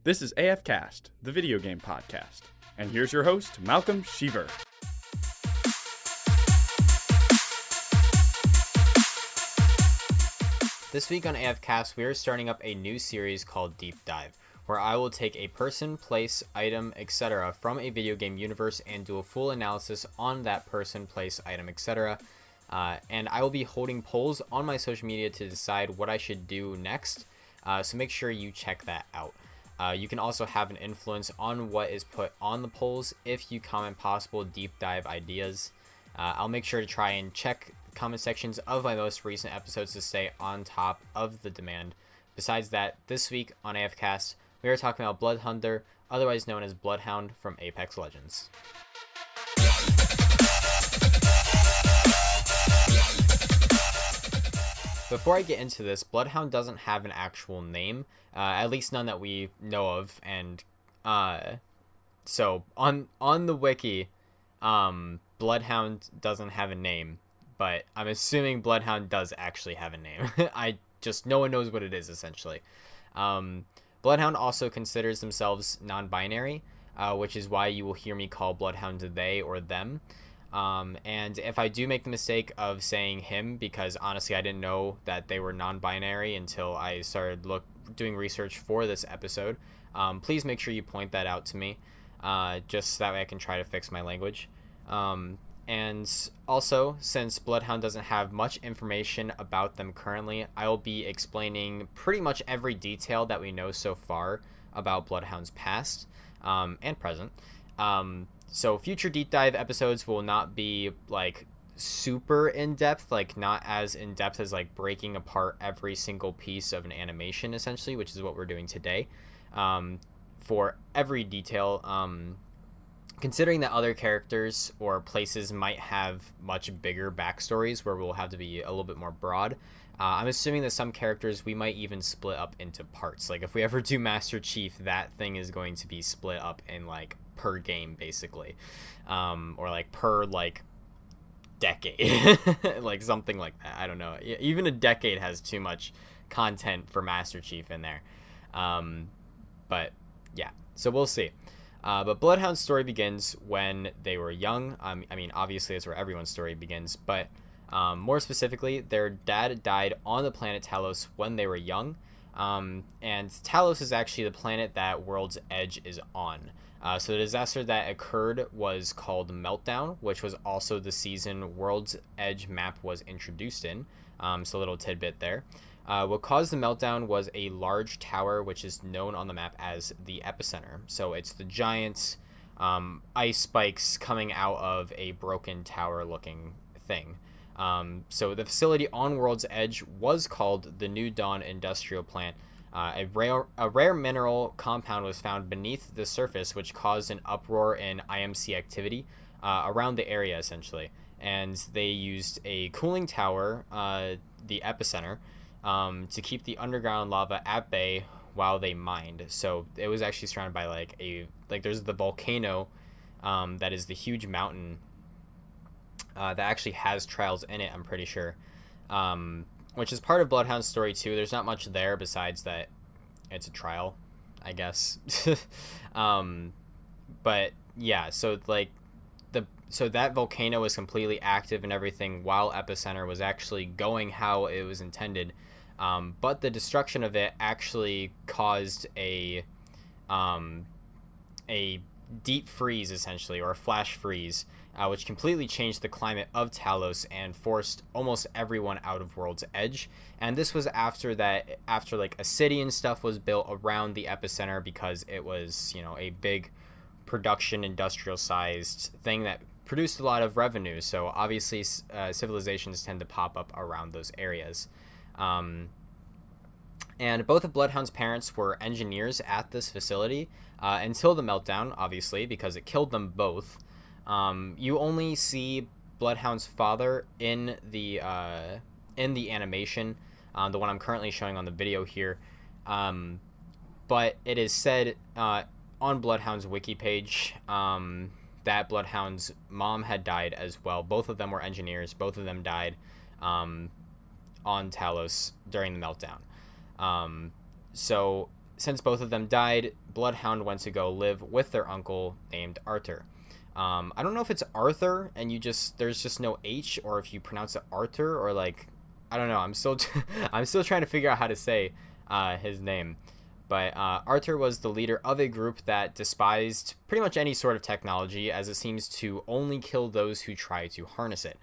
This is AFKast, the video game podcast. And here's your host, Malcolm Sheaver. This week on AFKast, we are starting up a new series called Deep Dive, where I will take a person, place, item, etc. from a video game universe and do a full analysis on that person, place, item, etc. And I will be holding polls on my social media to decide what I should do next, so make sure you check that out. You can also have an influence on what is put on the polls if you comment possible deep dive ideas. I'll make sure to try and check comment sections of my most recent episodes to stay on top of the demand. Besides that, this week on AFKast, we are talking about Bloodhound, otherwise known as Bloodhound from Apex Legends. Before I get into this, Bloodhound doesn't have an actual name, at least none that we know of, and so on the wiki, Bloodhound doesn't have a name, but I'm assuming Bloodhound does actually have a name. No one knows what it is, essentially. Bloodhound also considers themselves non-binary, which is why you will hear me call Bloodhound they or them. And if I do make the mistake of saying him, because honestly I didn't know that they were non-binary until I started doing research for this episode, please make sure you point that out to me, just that way I can try to fix my language. And also, since Bloodhound doesn't have much information about them currently, I will be explaining pretty much every detail that we know so far about Bloodhound's past and present. So future deep dive episodes will not be like super in-depth, like not as in-depth as like breaking apart every single piece of an animation, essentially, which is what we're doing today. For every detail, considering that other characters or places might have much bigger backstories where we'll have to be a little bit more broad, I'm assuming that some characters we might even split up into parts. Like if we ever do Master Chief, that thing is going to be split up in like per game, basically, or like per like decade, like something like that. I don't know. Even a decade has too much content for Master Chief in there. But yeah, so we'll see. But Bloodhound's story begins when they were young. I mean, obviously that's where everyone's story begins, but more specifically, their dad died on the planet Talos when they were young. And Talos is actually the planet that World's Edge is on. So the disaster that occurred was called Meltdown, which was also the season World's Edge map was introduced in. So a little tidbit there. What caused the meltdown was a large tower, which is known on the map as the epicenter. So it's the giant ice spikes coming out of a broken tower-looking thing. So the facility on World's Edge was called the New Dawn Industrial Plant. A rare mineral compound was found beneath the surface, which caused an uproar in IMC activity around the area, essentially. And they used a cooling tower, the epicenter, to keep the underground lava at bay while they mined. So it was actually surrounded by there's the volcano that is the huge mountain that actually has trials in it, I'm pretty sure, which is part of Bloodhound's story too. There's not much there besides that it's a trial, I guess. But yeah, so that volcano was completely active and everything while Epicenter was actually going how it was intended. But the destruction of it actually caused a deep freeze, essentially, or a flash freeze, which completely changed the climate of Talos and forced almost everyone out of World's Edge. And this was after like a city and stuff was built around the epicenter, because it was, a big production industrial sized thing that produced a lot of revenue. So obviously civilizations tend to pop up around those areas. And both of Bloodhound's parents were engineers at this facility until the meltdown, obviously, because it killed them both. You only see Bloodhound's father in the animation, the one I'm currently showing on the video here. But it is said on Bloodhound's wiki page that Bloodhound's mom had died as well. Both of them were engineers. Both of them died on Talos during the meltdown. So since both of them died, Bloodhound went to go live with their uncle named Arthur. I don't know if it's Arthur and there's just no H, or if you pronounce it Arthur, or like, I don't know. I'm still I'm still trying to figure out how to say his name. But Arthur was the leader of a group that despised pretty much any sort of technology, as it seems to only kill those who try to harness it.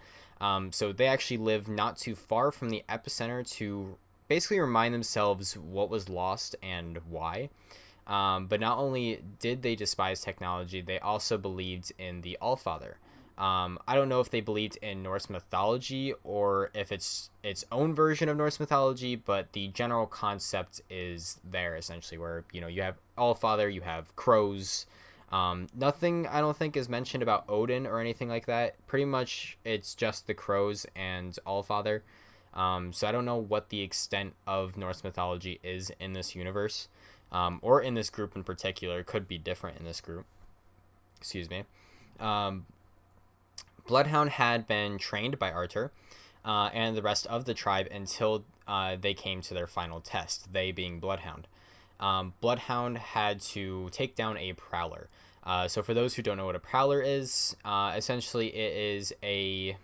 So they actually live not too far from the epicenter to basically remind themselves what was lost and why. But not only did they despise technology, they also believed in the Allfather. I don't know if they believed in Norse mythology or if it's its own version of Norse mythology, but the general concept is there essentially, where you have Allfather, you have crows. Nothing I don't think is mentioned about Odin or anything like that. Pretty much it's just the crows and Allfather. So I don't know what the extent of Norse mythology is in this universe, or in this group in particular. It could be different in this group. Excuse me. Bloodhound had been trained by Arthur and the rest of the tribe until they came to their final test, they being Bloodhound. Bloodhound had to take down a prowler. So for those who don't know what a prowler is, essentially it is I'm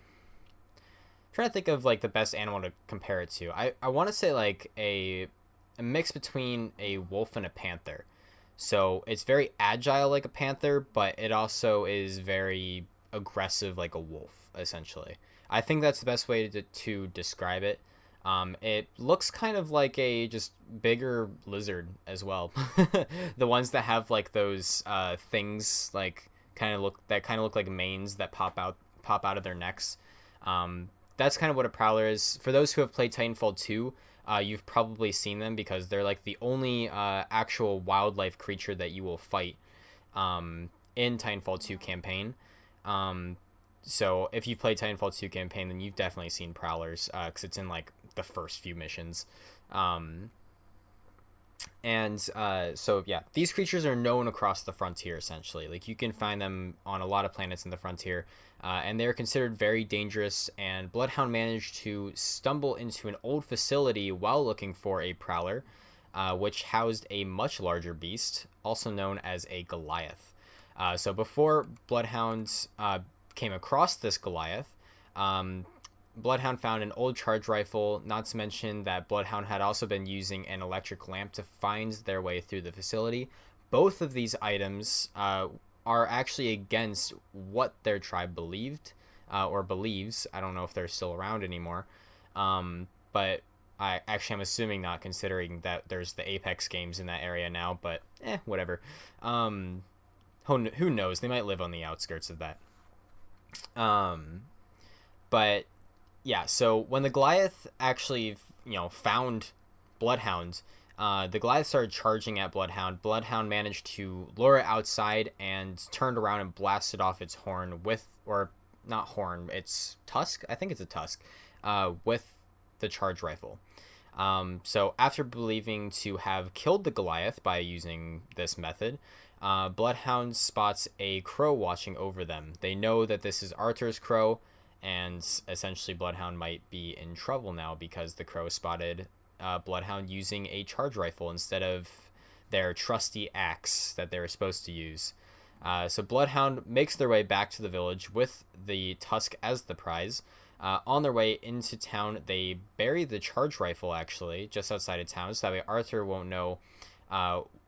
trying to think of like the best animal to compare it to. I want to say like a mix between a wolf and a panther. So it's very agile like a panther, but it also is very aggressive like a wolf, essentially. I think that's the best way to describe it. It looks kind of like a just bigger lizard as well. The ones that have like those things like kind of look like manes that pop out of their necks. That's kind of what a prowler is. For those who have played Titanfall 2, you've probably seen them because they're like the only actual wildlife creature that you will fight in Titanfall 2 campaign. So if you've played Titanfall 2 campaign, then you've definitely seen prowlers, because it's in like the first few missions. So yeah, these creatures are known across the frontier essentially. Like you can find them on a lot of planets in the frontier, and they're considered very dangerous. And Bloodhound managed to stumble into an old facility while looking for a prowler, which housed a much larger beast, also known as a Goliath. So before Bloodhound came across this Goliath, Bloodhound found an old charge rifle, not to mention that Bloodhound had also been using an electric lamp to find their way through the facility. Both of these items are actually against what their tribe believed, or believes. I don't know if they're still around anymore, but I'm assuming not, considering that there's the Apex games in that area now, but whatever. Who knows? They might live on the outskirts of that. But yeah, so when the Goliath actually, found Bloodhound, the Goliath started charging at Bloodhound. Bloodhound managed to lure it outside and turned around and blasted off its horn not horn, it's tusk. I think it's a tusk, with the charge rifle. So after believing to have killed the Goliath by using this method, Bloodhound spots a crow watching over them. They know that this is Arthur's crow, and essentially Bloodhound might be in trouble now because the crow spotted Bloodhound using a charge rifle instead of their trusty axe that they were supposed to use. So Bloodhound makes their way back to the village with the tusk as the prize. On their way into town, they bury the charge rifle actually just outside of town, so that way Arthur won't know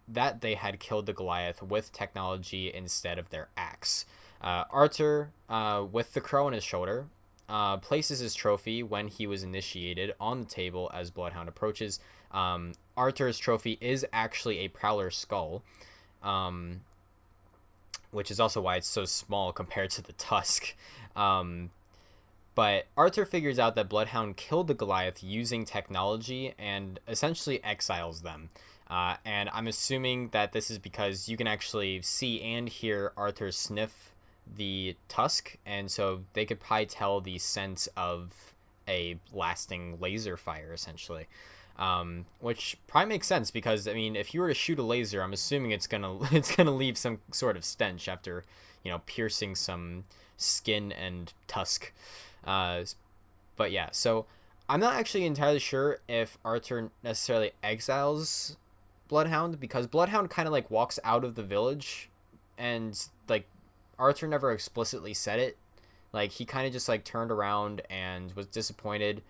that they had killed the Goliath with technology instead of their axe. Arthur, with the crow on his shoulder, places his trophy when he was initiated on the table as Bloodhound approaches. Arthur's trophy is actually a prowler skull, which is also why it's so small compared to the tusk. But Arthur figures out that Bloodhound killed the Goliath using technology and essentially exiles them. And I'm assuming that this is because you can actually see and hear Arthur sniff the tusk, and so they could probably tell the sense of a lasting laser fire, essentially. Which probably makes sense because, I mean, if you were to shoot a laser, I'm assuming it's gonna leave some sort of stench after, piercing some skin and tusk. But yeah, so I'm not actually entirely sure if Arthur necessarily exiles Bloodhound, because Bloodhound kind of like walks out of the village, and like Arthur never explicitly said it. Like he kind of just like turned around and was disappointed.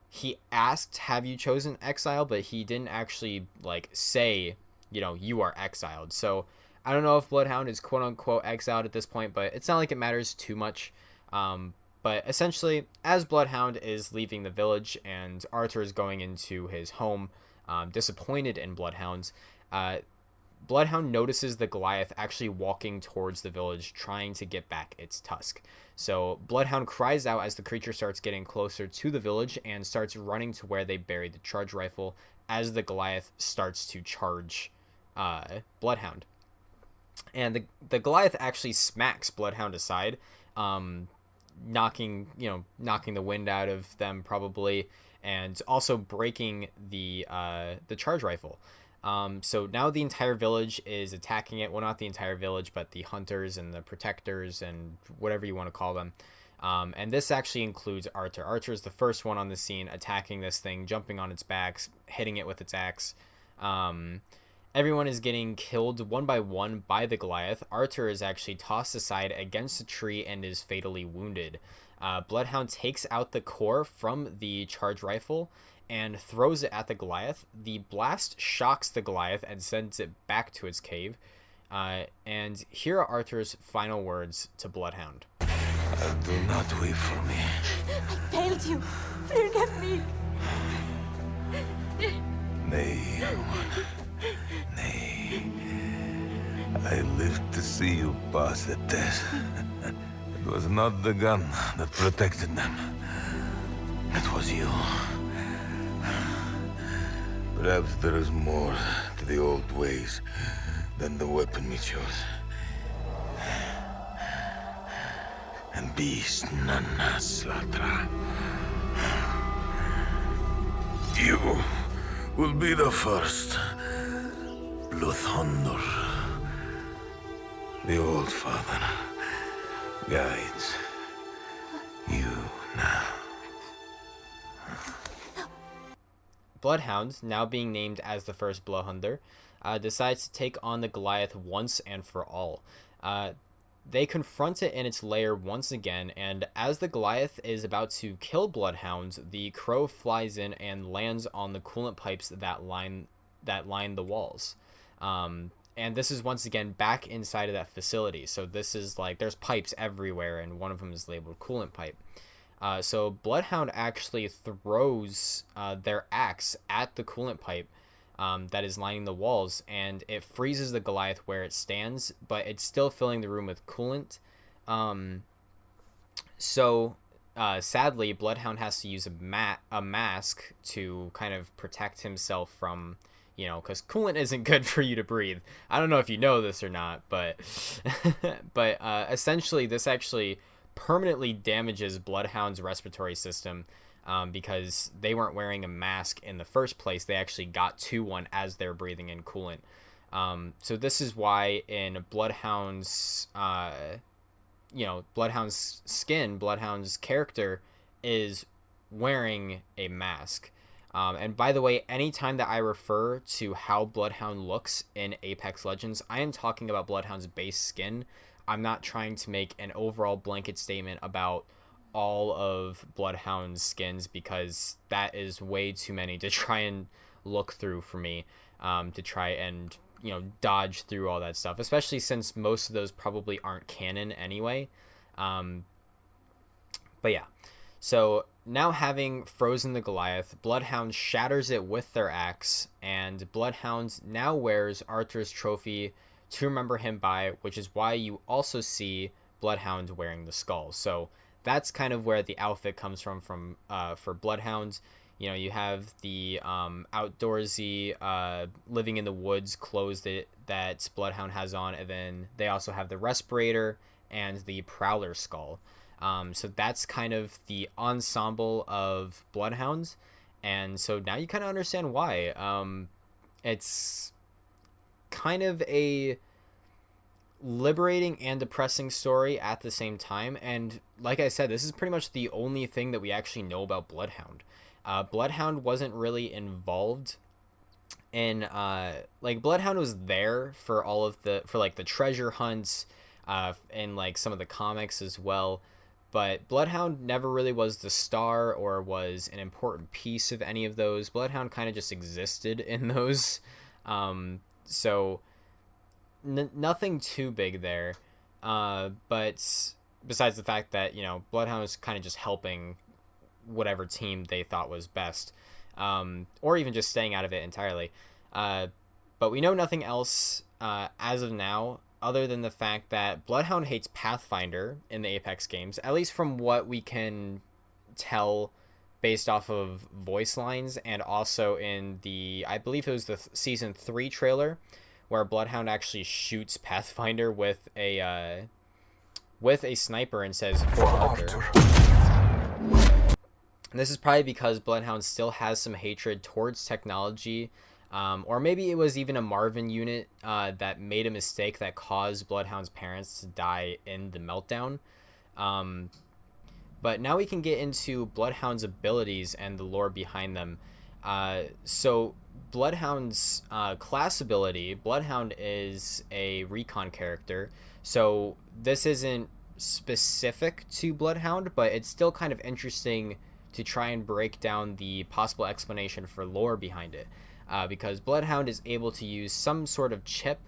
He asked, "Have you chosen exile?" But he didn't actually like say, you are exiled. So I don't know if Bloodhound is quote unquote exiled at this point, but it's not like it matters too much. But essentially, as Bloodhound is leaving the village and Arthur is going into his home, disappointed in Bloodhounds, Bloodhound notices the Goliath actually walking towards the village, trying to get back its tusk. So Bloodhound cries out as the creature starts getting closer to the village and starts running to where they buried the charge rifle as the Goliath starts to charge Bloodhound. And the Goliath actually smacks Bloodhound aside, knocking the wind out of them probably, and also breaking the charge rifle. So now the entire village is attacking it. Well, not the entire village, but the hunters and the protectors and whatever you want to call them. And this actually includes Arthur. Arthur is the first one on the scene, attacking this thing, jumping on its back, hitting it with its axe. Everyone is getting killed one by one by the Goliath. Arthur is actually tossed aside against a tree and is fatally wounded. Bloodhound takes out the core from the charge rifle and throws it at the Goliath. The blast shocks the Goliath and sends it back to its cave. And here are Arthur's final words to Bloodhound. Do not weep for me. I failed you. Forgive me. Nay, woman. Nay. I lived to see you pass the test. It was not the gun that protected them. It was you. Perhaps there is more to the old ways than the weapon we chose. And beast none slaughter. You will be the first. Bloodhound. The old father guides you now. Bloodhound, now being named as the first Bloodhounder, decides to take on the Goliath once and for all. They confront it in its lair once again, and as the Goliath is about to kill Bloodhound, the crow flies in and lands on the coolant pipes that line the walls. And this is once again back inside of that facility. So this is like there's pipes everywhere, and one of them is labeled coolant pipe. So Bloodhound actually throws their axe at the coolant pipe that is lining the walls, and it freezes the Goliath where it stands, but it's still filling the room with coolant. Sadly, Bloodhound has to use a mask to kind of protect himself from, because coolant isn't good for you to breathe. I don't know if you know this or not, but essentially this actually permanently damages Bloodhound's respiratory system, because they weren't wearing a mask in the first place. They actually got to one as they're breathing in coolant. So this is why in Bloodhound's Bloodhound's character is wearing a mask. And by the way, anytime that I refer to how Bloodhound looks in Apex Legends, I am talking about Bloodhound's base skin. I'm not trying to make an overall blanket statement about all of Bloodhound's skins, because that is way too many to try and look through for me, to try and dodge through all that stuff, especially since most of those probably aren't canon anyway. But yeah, so now having frozen the Goliath, Bloodhound shatters it with their axe, and Bloodhound now wears Arthur's trophy to remember him by, which is why you also see Bloodhound wearing the skull. So that's kind of where the outfit comes from for Bloodhound. You have the outdoorsy living in the woods clothes that Bloodhound has on, and then they also have the respirator and the prowler skull. So that's kind of the ensemble of Bloodhounds, and so now you kind of understand why. It's kind of a liberating and depressing story at the same time, and like I said, this is pretty much the only thing that we actually know about Bloodhound. Bloodhound wasn't really involved in like Bloodhound was there for all of the the treasure hunts and like some of the comics as well, but Bloodhound never really was the star or was an important piece of any of those. Bloodhound kind of just existed in those, so nothing too big there, but besides the fact that, you know, Bloodhound was kind of just helping whatever team they thought was best, or even just staying out of it entirely. But we know nothing else as of now, other than the fact that Bloodhound hates Pathfinder in the Apex games, at least from what we can tell based off of voice lines, and also in the, I believe it was the Season 3 trailer, where Bloodhound actually shoots Pathfinder with a sniper and says, "For Arthur." And this is probably because Bloodhound still has some hatred towards technology, or maybe it was even a Marvin unit that made a mistake that caused Bloodhound's parents to die in the meltdown. But now we can get into Bloodhound's abilities and the lore behind them. So Bloodhound's class ability, Bloodhound is a recon character, so this isn't specific to Bloodhound, but it's still kind of interesting to try and break down the possible explanation for lore behind it, because Bloodhound is able to use some sort of chip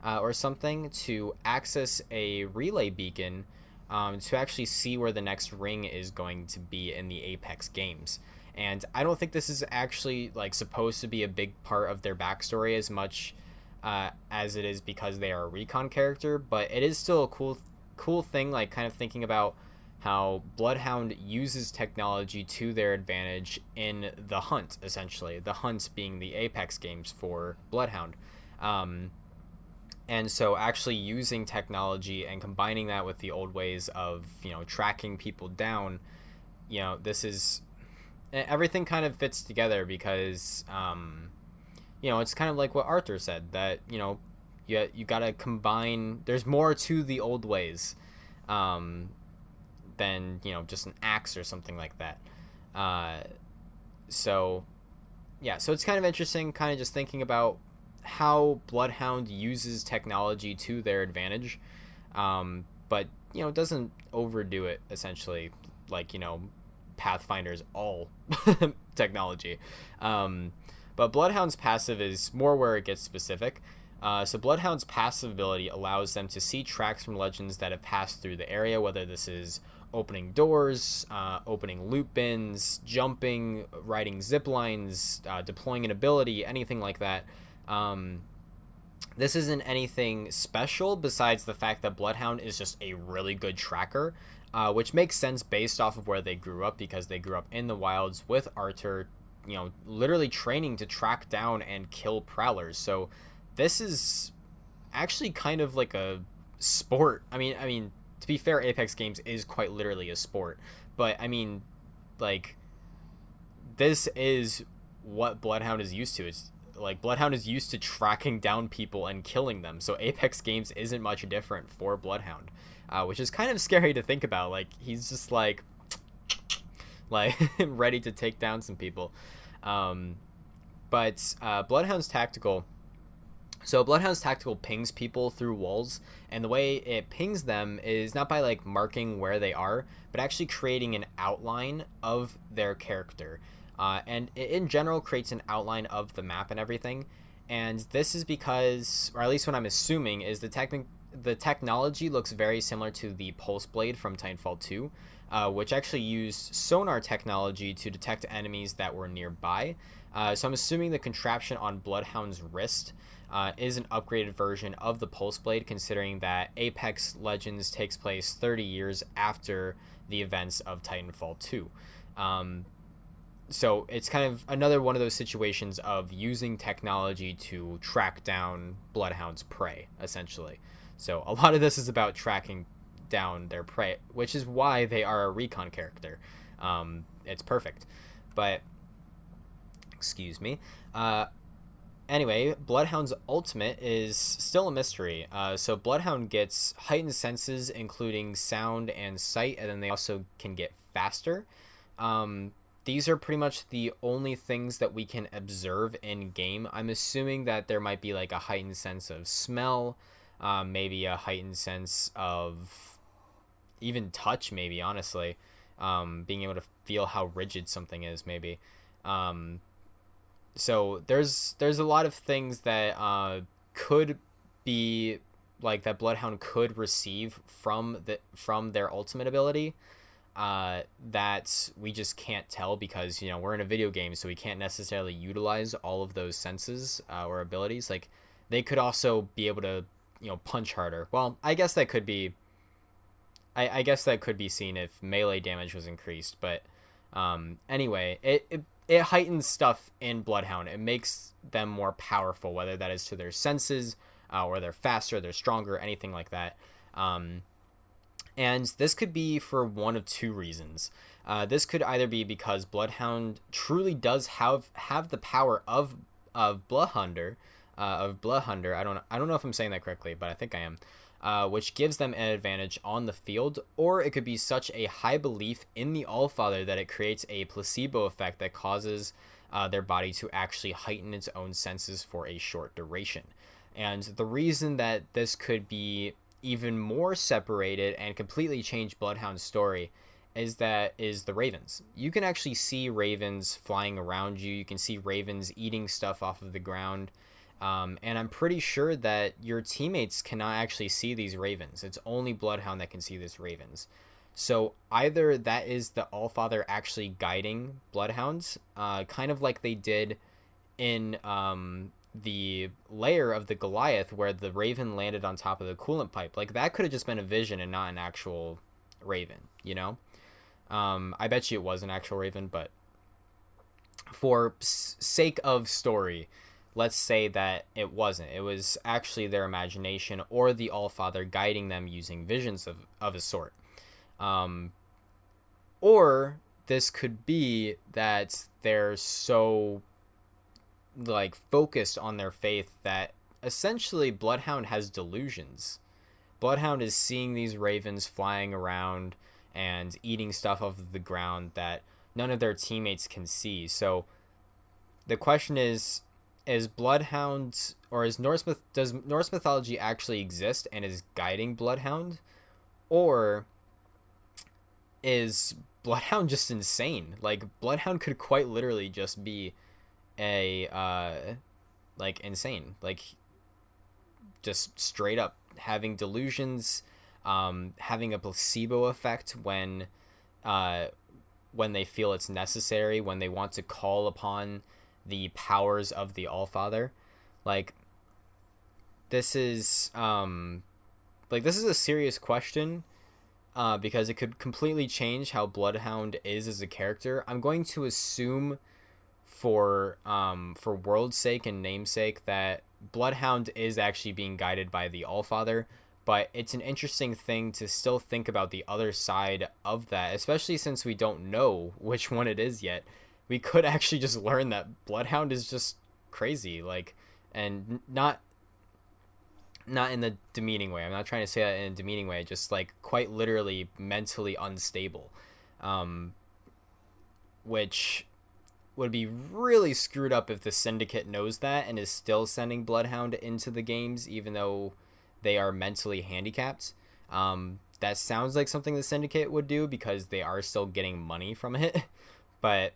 or something to access a relay beacon to actually see where the next ring is going to be in the Apex games. And I don't think this is actually like supposed to be a big part of their backstory as much as it is because they are a recon character, but it is still a cool thing, like kind of thinking about how Bloodhound uses technology to their advantage in the hunt, essentially. The hunt being the Apex games for Bloodhound. And so actually using technology and combining that with the old ways of, you know, tracking people down, you know, this is... everything kind of fits together because, you know, it's kind of like what Arthur said, that, you know, you gotta combine... there's more to the old ways than, you know, just an axe or something like that. So it's kind of interesting, kind of just thinking about how Bloodhound uses technology to their advantage, but, you know, doesn't overdo it, essentially, like, you know, Pathfinder's all technology. But Bloodhound's passive is more where it gets specific. So Bloodhound's passive ability allows them to see tracks from legends that have passed through the area, whether this is opening doors, opening loot bins, jumping, riding zip lines, deploying an ability, anything like that. This isn't anything special besides the fact that Bloodhound is just a really good tracker, which makes sense based off of where they grew up, because they grew up in the wilds with Arthur, you know, literally training to track down and kill prowlers. So this is actually kind of like a sport. I mean, to be fair, Apex Games is quite literally a sport, but I mean, like, this is what Bloodhound is used to. It's like Bloodhound is used to tracking down people and killing them, so Apex Games isn't much different for Bloodhound, which is kind of scary to think about. Like, he's just like ready to take down some people. But Bloodhound's tactical pings people through walls, and the way it pings them is not by like marking where they are, but actually creating an outline of their character, and it in general creates an outline of the map and everything. And this is because, or at least what I'm assuming, is the technology looks very similar to the Pulse Blade from Titanfall 2, which actually used sonar technology to detect enemies that were nearby. So I'm assuming the contraption on Bloodhound's wrist is an upgraded version of the Pulse Blade, considering that Apex Legends takes place 30 years after the events of Titanfall 2. So it's kind of another one of those situations of using technology to track down Bloodhound's prey, essentially. So a lot of this is about tracking down their prey, which is why they are a recon character. It's perfect. But, excuse me. Anyway, Bloodhound's ultimate is still a mystery. So Bloodhound gets heightened senses, including sound and sight, and then they also can get faster. these are pretty much the only things that we can observe in game. I'm assuming that there might be like a heightened sense of smell, maybe a heightened sense of even touch, maybe, honestly, being able to feel how rigid something is, maybe. So there's a lot of things that could be like that Bloodhound could receive from their ultimate ability, that we just can't tell because, you know, we're in a video game, so we can't necessarily utilize all of those senses or abilities. Like, they could also be able to, you know, punch harder. Well, I guess that could be I guess that could be seen if melee damage was increased, but anyway, it heightens stuff in Bloodhound. It makes them more powerful, whether that is to their senses, or they're faster, they're stronger, anything like that. And this could be for one of two reasons. This could either be because Bloodhound truly does have the power of Bloodhunter. I don't know if I'm saying that correctly, but I think I am. Which gives them an advantage on the field, or it could be such a high belief in the Allfather that it creates a placebo effect that causes their body to actually heighten its own senses for a short duration. And the reason that this could be even more separated and completely change Bloodhound's story is the ravens. You can actually see ravens flying around you. You can see ravens eating stuff off of the ground. And I'm pretty sure that your teammates cannot actually see these ravens. It's only Bloodhound that can see these ravens. So either that is the Allfather actually guiding Bloodhounds, kind of like they did in the lair of the Goliath, where the raven landed on top of the coolant pipe. Like, that could have just been a vision and not an actual raven, you know? I bet you it was an actual raven, but for sake of story, let's say that it wasn't. It was actually their imagination or the Allfather guiding them using visions of a sort. Or this could be that they're so like focused on their faith that essentially Bloodhound has delusions. Bloodhound is seeing these ravens flying around and eating stuff off of the ground that none of their teammates can see. So the question is Bloodhound, or does Norse mythology actually exist and is guiding Bloodhound, or is Bloodhound just insane? Like, Bloodhound could quite literally just be like insane, like just straight up having delusions, having a placebo effect when they feel it's necessary, when they want to call upon the powers of the Allfather. Like, this is a serious question, because it could completely change how Bloodhound is as a character. I'm going to assume for world's sake and namesake that Bloodhound is actually being guided by the Allfather, but it's an interesting thing to still think about the other side of that, especially since we don't know which one it is yet. We could actually just learn that Bloodhound is just crazy, like, and not in the demeaning way. I'm not trying to say that in a demeaning way, just like quite literally mentally unstable, which would be really screwed up if the Syndicate knows that and is still sending Bloodhound into the games even though they are mentally handicapped. That sounds like something the Syndicate would do because they are still getting money from it. But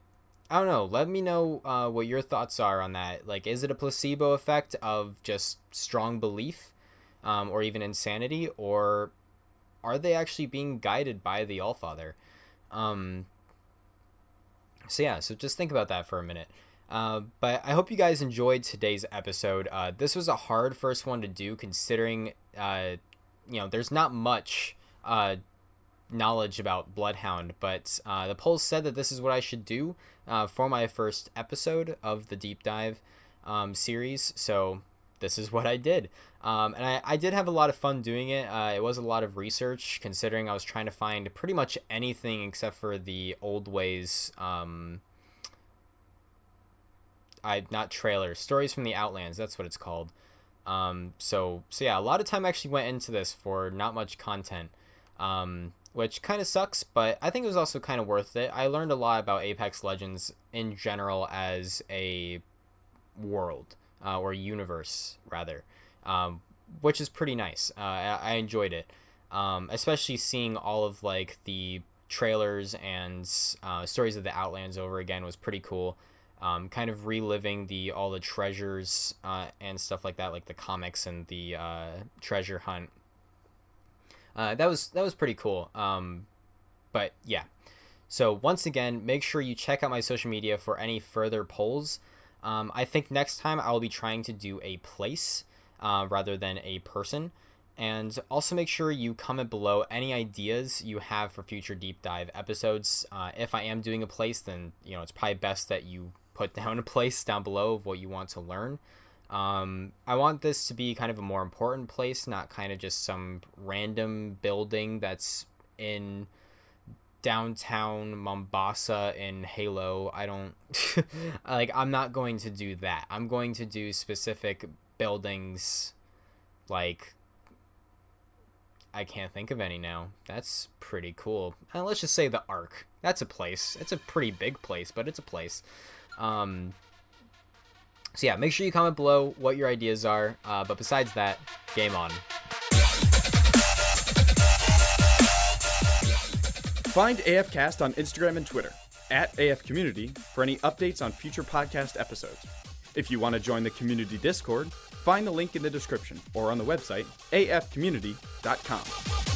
I don't know. Let me know what your thoughts are on that. Like, is it a placebo effect of just strong belief, or even insanity, or are they actually being guided by the Allfather? So just think about that for a minute. But I hope you guys enjoyed today's episode. This was a hard first one to do, considering there's not much knowledge about Bloodhound, but the polls said that this is what I should do for my first episode of the deep dive series. So this is what I did. And I did have a lot of fun doing it. It was a lot of research, considering I was trying to find pretty much anything except for the old ways, not trailers, stories from the Outlands, that's what it's called. So yeah, a lot of time actually went into this for not much content. which kind of sucks, but I think it was also kind of worth it. I learned a lot about Apex Legends in general as a world, or universe, rather, which is pretty nice. I enjoyed it, especially seeing all of, like, the trailers and stories of the Outlands over again was pretty cool. Kind of reliving all the treasures and stuff like that, like the comics and the treasure hunt. That was pretty cool. But yeah. So once again, make sure you check out my social media for any further polls. I think next time I'll be trying to do a place rather than a person. And also make sure you comment below any ideas you have for future deep dive episodes. If I am doing a place, then it's probably best that you put down a place down below of what you want to learn. I want this to be kind of a more important place, not kind of just some random building that's in downtown Mombasa in Halo. I don't I'm not going to do that. I'm going to do specific buildings, like, I can't think of any now. That's pretty cool. Let's just say the Ark. That's a place. It's a pretty big place, but it's a place. So yeah, make sure you comment below what your ideas are. But besides that, game on. Find AFKast on Instagram and Twitter, @AFCommunity, for any updates on future podcast episodes. If you want to join the community Discord, find the link in the description or on the website afcommunity.com.